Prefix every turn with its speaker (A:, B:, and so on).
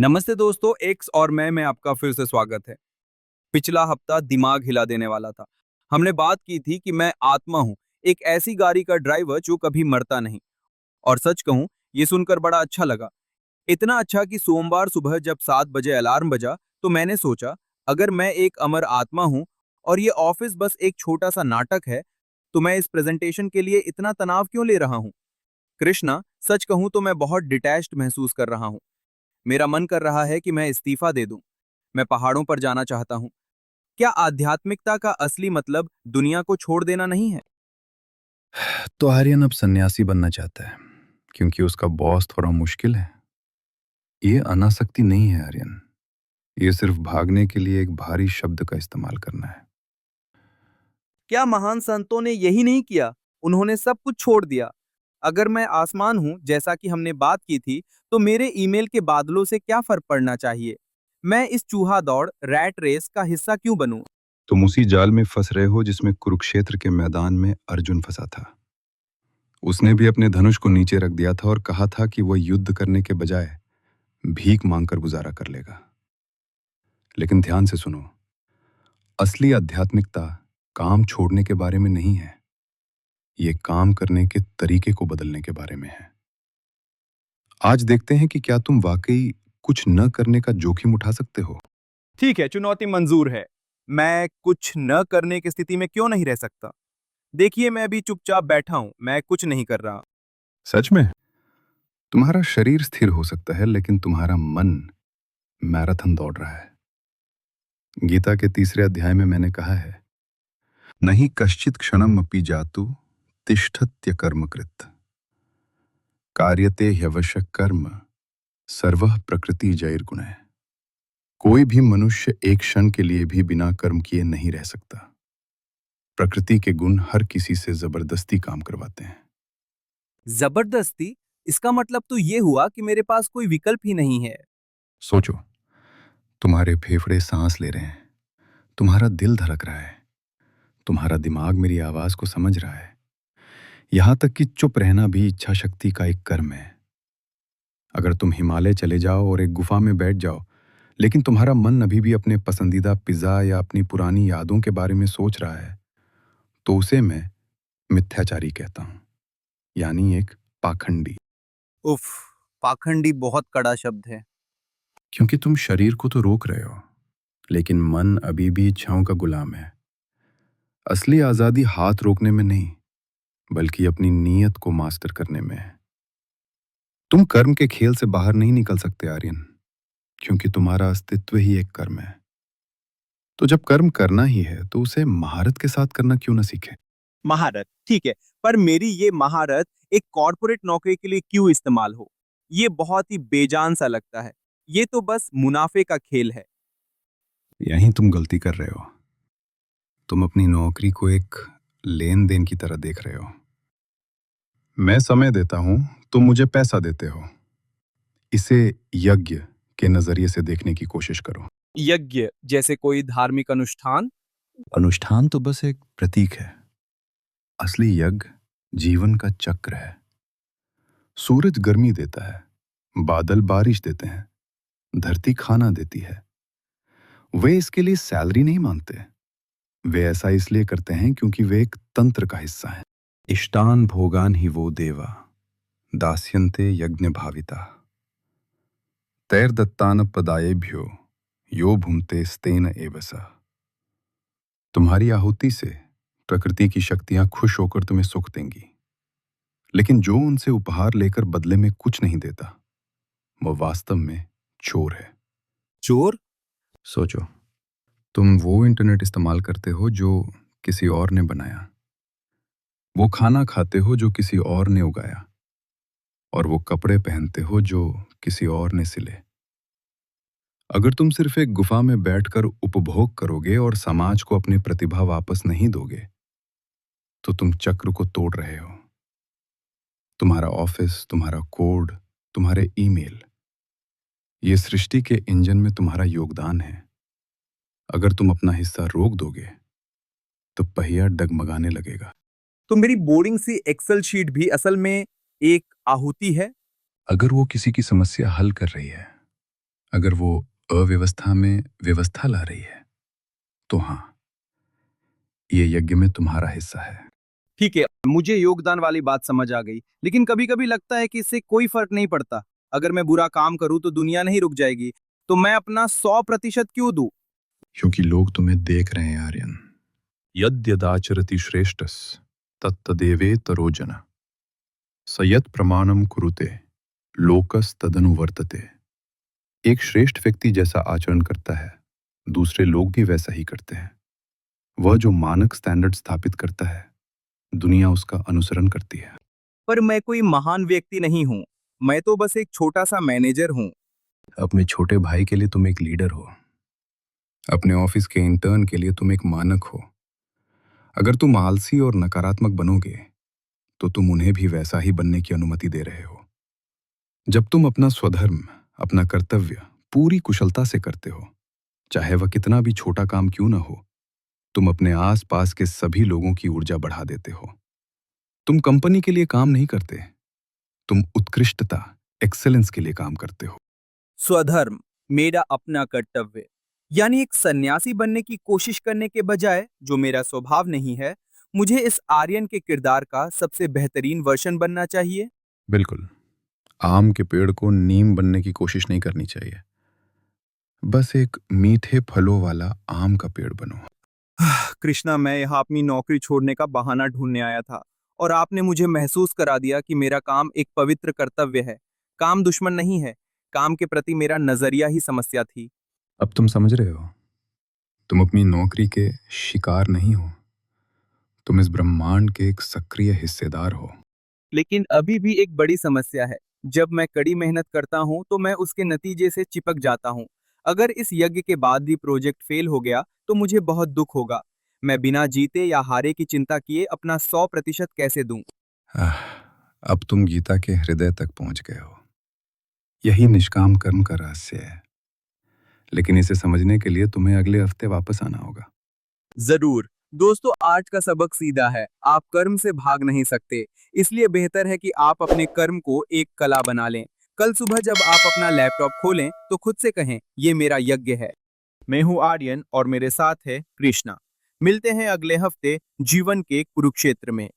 A: नमस्ते दोस्तों, एक्स और मैं आपका फिर से स्वागत है। पिछला हफ्ता दिमाग हिला देने वाला था। हमने बात की थी कि मैं आत्मा हूँ, एक ऐसी गाड़ी का ड्राइवर जो कभी मरता नहीं। और सच कहूँ, ये सुनकर बड़ा अच्छा लगा। इतना अच्छा कि सोमवार सुबह जब 7 बजे अलार्म बजा, तो मैंने सोचा, अगर मैं एक अमर आत्मा हूँ और ये ऑफिस बस एक छोटा सा नाटक है, तो मैं इस प्रेजेंटेशन के लिए इतना तनाव क्यों ले रहा हूँ? कृष्णा, सच कहूँ तो मैं बहुत डिटैच्ड महसूस कर रहा हूँ। मेरा मन कर रहा है कि मैं इस्तीफा दे दूं। मैं पहाड़ों पर जाना चाहता हूं। क्या आध्यात्मिकता का असली मतलब दुनिया को छोड़ देना नहीं है?
B: तो आर्यन अब सन्यासी बनना चाहता है क्योंकि उसका बॉस थोड़ा मुश्किल है। ये अनासक्ति नहीं है आर्यन। ये सिर्फ भागने के लिए एक भारी शब्द का इस्तेमाल करना है।
A: क्या महान संतों ने यही नहीं किया? उन्होंने सब कुछ छोड़ दिया। अगर मैं आसमान हूं, जैसा कि हमने बात की थी, तो मेरे ईमेल के बादलों से क्या फर्क पड़ना चाहिए? मैं इस चूहा दौड़ रैट रेस का हिस्सा क्यों बनूं?
B: तुम उसी जाल में फंस रहे हो जिसमें कुरुक्षेत्र के मैदान में अर्जुन फंसा था। उसने भी अपने धनुष को नीचे रख दिया था और कहा था कि वह युद्ध करने के बजाय भीख मांगकर गुजारा कर लेगा। लेकिन ध्यान से सुनो, असली आध्यात्मिकता काम छोड़ने के बारे में नहीं है। ये काम करने के तरीके को बदलने के बारे में है। आज देखते हैं कि क्या तुम वाकई कुछ न करने का जोखिम उठा सकते हो।
A: ठीक है, चुनौती मंजूर है। मैं कुछ न करने की स्थिति में क्यों नहीं रह सकता? देखिए, मैं अभी चुपचाप बैठा हूं, मैं कुछ नहीं कर रहा।
B: सच में तुम्हारा शरीर स्थिर हो सकता है, लेकिन तुम्हारा मन मैराथन दौड़ रहा है। गीता के तीसरे अध्याय में मैंने कहा है, नहीं कश्चित क्षणम अपि जातु तिष्ठत्य कर्मकृत कार्यते ह्यवश्य कर्म सर्वः प्रकृति जैर्गुणः। कोई भी मनुष्य एक क्षण के लिए भी बिना कर्म किए नहीं रह सकता। प्रकृति के गुण हर किसी से जबरदस्ती काम करवाते हैं।
A: जबरदस्ती? इसका मतलब तो ये हुआ कि मेरे पास कोई विकल्प ही नहीं है।
B: सोचो, तुम्हारे फेफड़े सांस ले रहे हैं, तुम्हारा दिल धड़क रहा है, तुम्हारा दिमाग मेरी आवाज को समझ रहा है। यहां तक कि चुप रहना भी इच्छा शक्ति का एक कर्म है। अगर तुम हिमालय चले जाओ और एक गुफा में बैठ जाओ, लेकिन तुम्हारा मन अभी भी अपने पसंदीदा पिज्जा या अपनी पुरानी यादों के बारे में सोच रहा है, तो उसे मैं मिथ्याचारी कहता हूं, यानी एक पाखंडी।
A: उफ, पाखंडी बहुत कड़ा शब्द है।
B: क्योंकि तुम शरीर को तो रोक रहे हो, लेकिन मन अभी भी इच्छाओं का गुलाम है। असली आजादी हाथ रोकने में नहीं, बल्कि अपनी नीयत को मास्टर करने में है। तुम कर्म के खेल से बाहर नहीं निकल सकते आर्यन, क्योंकि तुम्हारा अस्तित्व ही एक कर्म है। तो जब कर्म करना ही है, तो उसे महारत के साथ करना क्यों ना सीखे।
A: महारत ठीक है, पर मेरी ये महारत एक कॉर्पोरेट नौकरी के लिए क्यों इस्तेमाल हो? ये बहुत ही बेजान सा लगता है। ये तो बस मुनाफे का खेल है।
B: यहीं तुम गलती कर रहे हो। तुम अपनी नौकरी को एक लेन देन की तरह देख रहे हो। मैं समय देता हूं, तुम मुझे पैसा देते हो। इसे यज्ञ के नजरिए से देखने की कोशिश करो।
A: यज्ञ जैसे कोई धार्मिक अनुष्ठान?
B: अनुष्ठान तो बस एक प्रतीक है। असली यज्ञ जीवन का चक्र है। सूरज गर्मी देता है, बादल बारिश देते हैं, धरती खाना देती है। वे इसके लिए सैलरी नहीं मांगते। वे ऐसा इसलिए करते हैं क्योंकि वे एक तंत्र का हिस्सा हैं। इष्टान भोगान ही वो देवा दास्यन्ते यज्ञ भाविता तैर्दत्तान पदायेभ्यो यो भुंक्ते स्तेन एवसा। तुम्हारी आहुति से प्रकृति की शक्तियां खुश होकर तुम्हें सुख देंगी, लेकिन जो उनसे उपहार लेकर बदले में कुछ नहीं देता, वह वास्तव में चोर है।
A: चोर?
B: सोचो, तुम वो इंटरनेट इस्तेमाल करते हो जो किसी और ने बनाया, वो खाना खाते हो जो किसी और ने उगाया, और वो कपड़े पहनते हो जो किसी और ने सिले। अगर तुम सिर्फ एक गुफा में बैठकर उपभोग करोगे और समाज को अपनी प्रतिभा वापस नहीं दोगे, तो तुम चक्र को तोड़ रहे हो। तुम्हारा ऑफिस, तुम्हारा कोड, तुम्हारे ईमेल, ये सृष्टि के इंजन में तुम्हारा योगदान है। अगर तुम अपना हिस्सा रोक दोगे, तो पहिया डगमगाने लगेगा।
A: तो मेरी बोरिंग सी एक्सेल शीट भी असल में एक आहुति है?
B: अगर वो किसी की समस्या हल कर रही है, अगर वो अव्यवस्था में व्यवस्था ला रही है तो हाँ, ये यज्ञ में तुम्हारा हिस्सा है।
A: ठीक है, मुझे योगदान वाली बात समझ आ गई, लेकिन कभी कभी लगता है कि इससे कोई फर्क नहीं पड़ता। अगर मैं बुरा काम करूं तो दुनिया नहीं रुक जाएगी, तो मैं अपना 100% क्यों दूं?
B: क्योंकि लोग तुम्हें देख रहे हैं आर्यन। यद्यदाचरति श्रेष्ठस तत्तदेवेतरो जन सयत प्रमाणम कुरुते लोकस तदनुवर्तते। एक श्रेष्ठ व्यक्ति जैसा आचरण करता है, दूसरे लोग भी वैसा ही करते हैं। वह जो मानक स्टैंडर्ड स्थापित करता है, दुनिया उसका अनुसरण करती है।
A: पर मैं कोई महान व्यक्ति नहीं हूं, मैं तो बस एक छोटा सा मैनेजर हूं।
B: अपने छोटे भाई के लिए तुम एक लीडर हो, अपने ऑफिस के इंटर्न के लिए तुम एक मानक हो। अगर तुम आलसी और नकारात्मक बनोगे तो तुम उन्हें भी वैसा ही बनने की अनुमति दे रहे हो। जब तुम अपना स्वधर्म, अपना कर्तव्य पूरी कुशलता से करते हो, चाहे वह कितना भी छोटा काम क्यों न हो, तुम अपने आसपास के सभी लोगों की ऊर्जा बढ़ा देते हो। तुम कंपनी के लिए काम नहीं करते, तुम उत्कृष्टता, एक्सेलेंस के लिए काम करते हो।
A: स्वधर्म, मेरा अपना कर्तव्य, यानी एक सन्यासी बनने की कोशिश करने के बजाय, जो मेरा स्वभाव नहीं है, मुझे इस आर्यन के किरदार का सबसे बेहतरीन वर्जन बनना चाहिए।
B: बिल्कुल, आम के पेड़ को नीम बनने की कोशिश नहीं करनी चाहिए। बस एक मीठे फलों वाला आम का पेड़ बनो।
A: कृष्णा, मैं यहाँ अपनी नौकरी छोड़ने का बहाना ढूंढने आया था, और आपने मुझे महसूस करा दिया कि मेरा काम एक पवित्र कर्तव्य है। काम दुश्मन नहीं है, काम के प्रति मेरा नजरिया ही समस्या थी।
B: अब तुम समझ रहे हो, तुम अपनी नौकरी के शिकार नहीं हो, तुम इस ब्रह्मांड के एक सक्रिय हिस्सेदार हो।
A: लेकिन अभी भी एक बड़ी समस्या है। जब मैं कड़ी मेहनत करता हूँ तो मैं उसके नतीजे से चिपक जाता हूँ। अगर इस यज्ञ के बाद भी प्रोजेक्ट फेल हो गया तो मुझे बहुत दुख होगा। मैं बिना जीते या हारे की चिंता किए अपना 100% कैसे दूं?
B: आह, अब तुम गीता के हृदय तक पहुंच गए हो। यही निष्काम कर्म का रहस्य है, लेकिन इसे समझने के लिए तुम्हें अगले हफ्ते वापस आना होगा।
A: जरूर। दोस्तों, आज का सबक सीधा है, आप कर्म से भाग नहीं सकते। इसलिए बेहतर है कि आप अपने कर्म को एक कला बना लें। कल सुबह जब आप अपना लैपटॉप खोलें तो खुद से कहें, ये मेरा यज्ञ है। मैं हूं आर्यन और मेरे साथ है कृष्णा। मिलते हैं अगले हफ्ते जीवन के कुरुक्षेत्र में।